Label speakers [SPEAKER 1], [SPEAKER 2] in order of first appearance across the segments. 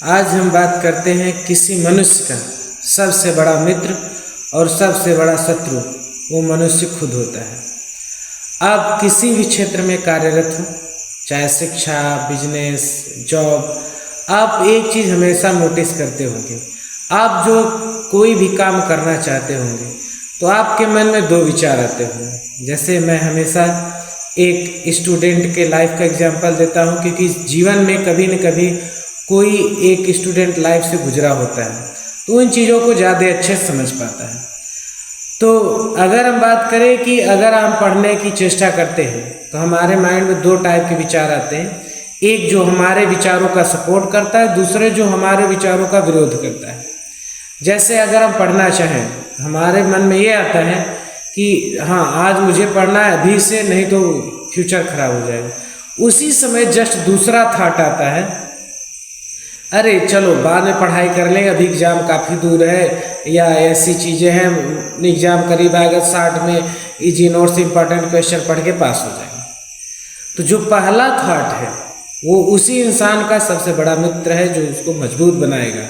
[SPEAKER 1] आज हम बात करते हैं किसी मनुष्य का सबसे बड़ा मित्र और सबसे बड़ा शत्रु वो मनुष्य खुद होता है। आप किसी भी क्षेत्र में कार्यरत हो, चाहे शिक्षा, बिजनेस, जॉब, आप एक चीज़ हमेशा नोटिस करते होंगे। आप जो कोई भी काम करना चाहते होंगे तो आपके मन में दो विचार आते होंगे। जैसे मैं हमेशा एक स्टूडेंट के लाइफ का एग्जांपल देता हूँ, क्योंकि जीवन में कभी न कभी कोई एक स्टूडेंट लाइफ से गुजरा होता है तो उन चीज़ों को ज़्यादा अच्छे से समझ पाता है। तो अगर हम बात करें कि अगर हम पढ़ने की चेष्टा करते हैं तो हमारे माइंड में दो टाइप के विचार आते हैं। एक जो हमारे विचारों का सपोर्ट करता है, दूसरे जो हमारे विचारों का विरोध करता है। जैसे अगर हम पढ़ना चाहें, हमारे मन में ये आता है कि हाँ आज मुझे पढ़ना है अभी से, नहीं तो फ्यूचर खराब हो जाएगा। उसी समय जस्ट दूसरा थाट आता है, अरे चलो बाद में पढ़ाई कर लेंगे, अभी एग्ज़ाम काफ़ी दूर है, या ऐसी चीज़ें हैं, एग्ज़ाम करीब आएगा, 60 में इजी नोट्स इंपॉर्टेंट क्वेश्चन पढ़ के पास हो जाएंगे। तो जो पहला थाट है वो उसी इंसान का सबसे बड़ा मित्र है जो उसको मजबूत बनाएगा,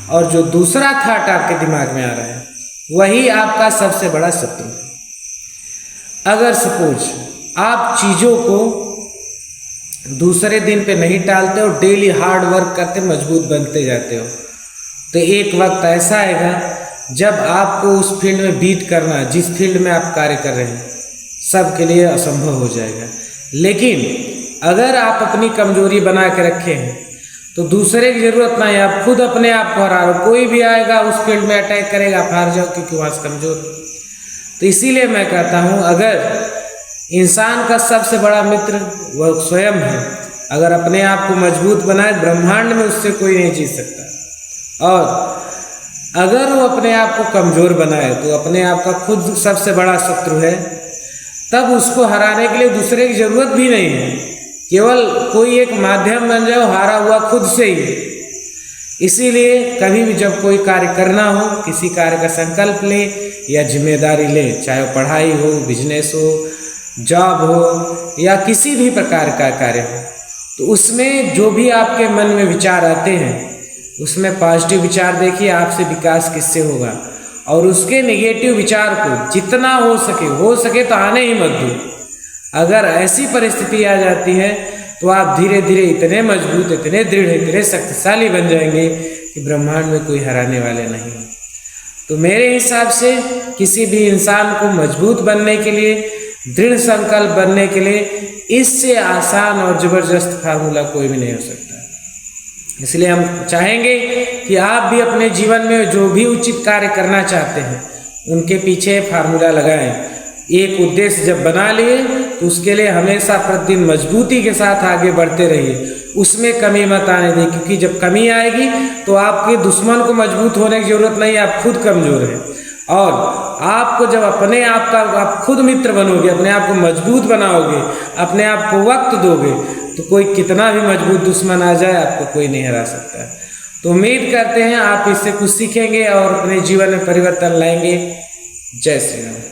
[SPEAKER 1] और जो दूसरा थाट आपके दिमाग में आ रहा है वही आपका सबसे बड़ा शत्रु है। अगर सपोज आप चीज़ों को दूसरे दिन पे नहीं टालते हो, डेली हार्ड वर्क करते मजबूत बनते जाते हो, तो एक वक्त ऐसा आएगा जब आपको उस फील्ड में बीट करना, जिस फील्ड में आप कार्य कर रहे हैं, सबके लिए असंभव हो जाएगा। लेकिन अगर आप अपनी कमजोरी बना के रखे हैं तो दूसरे की ज़रूरत नहीं, आप खुद अपने आप को हरा रहे हो। कोई भी आएगा उस फील्ड में अटैक करेगा, आप हार जाओ क्योंकि वहाँ से कमज़ोर। तो इसीलिए मैं कहता हूँ, अगर इंसान का सबसे बड़ा मित्र वह स्वयं है। अगर अपने आप को मजबूत बनाए, ब्रह्मांड में उससे कोई नहीं जीत सकता। और अगर वो अपने आप को कमज़ोर बनाए तो अपने आप का खुद सबसे बड़ा शत्रु है। तब उसको हराने के लिए दूसरे की ज़रूरत भी नहीं है, केवल कोई एक माध्यम बन जाए, हारा हुआ खुद से ही। इसीलिए कभी भी जब कोई कार्य करना हो, किसी कार्य का संकल्प ले या जिम्मेदारी ले, चाहे वो पढ़ाई हो, बिजनेस हो, जॉब हो या किसी भी प्रकार का कार्य हो, तो उसमें जो भी आपके मन में विचार आते हैं उसमें पॉजिटिव विचार देखिए, आपसे विकास किससे होगा। और उसके नेगेटिव विचार को जितना हो सके तो आने ही मत दो। अगर ऐसी परिस्थिति आ जाती है तो आप धीरे धीरे इतने मजबूत, इतने दृढ़, इतने शक्तिशाली बन जाएंगे कि ब्रह्मांड में कोई हराने वाले नहीं। तो मेरे हिसाब से किसी भी इंसान को मजबूत बनने के लिए, दृढ़ संकल्प बनने के लिए इससे आसान और ज़बरदस्त फार्मूला कोई भी नहीं हो सकता। इसलिए हम चाहेंगे कि आप भी अपने जीवन में जो भी उचित कार्य करना चाहते हैं उनके पीछे फार्मूला लगाएं। एक उद्देश्य जब बना लिए तो उसके लिए हमेशा प्रतिदिन मजबूती के साथ आगे बढ़ते रहिए, उसमें कमी मत आने दें, क्योंकि जब कमी आएगी तो आपके दुश्मन को मजबूत होने की ज़रूरत नहीं, आप खुद कमज़ोर हैं। और आपको जब अपने आप का आप खुद मित्र बनोगे, अपने आप को मजबूत बनाओगे, अपने आप को वक्त दोगे, तो कोई कितना भी मजबूत दुश्मन आ जाए आपको कोई नहीं हरा सकता। तो उम्मीद करते हैं आप इससे कुछ सीखेंगे और अपने जीवन में परिवर्तन लाएंगे। जय श्री राम।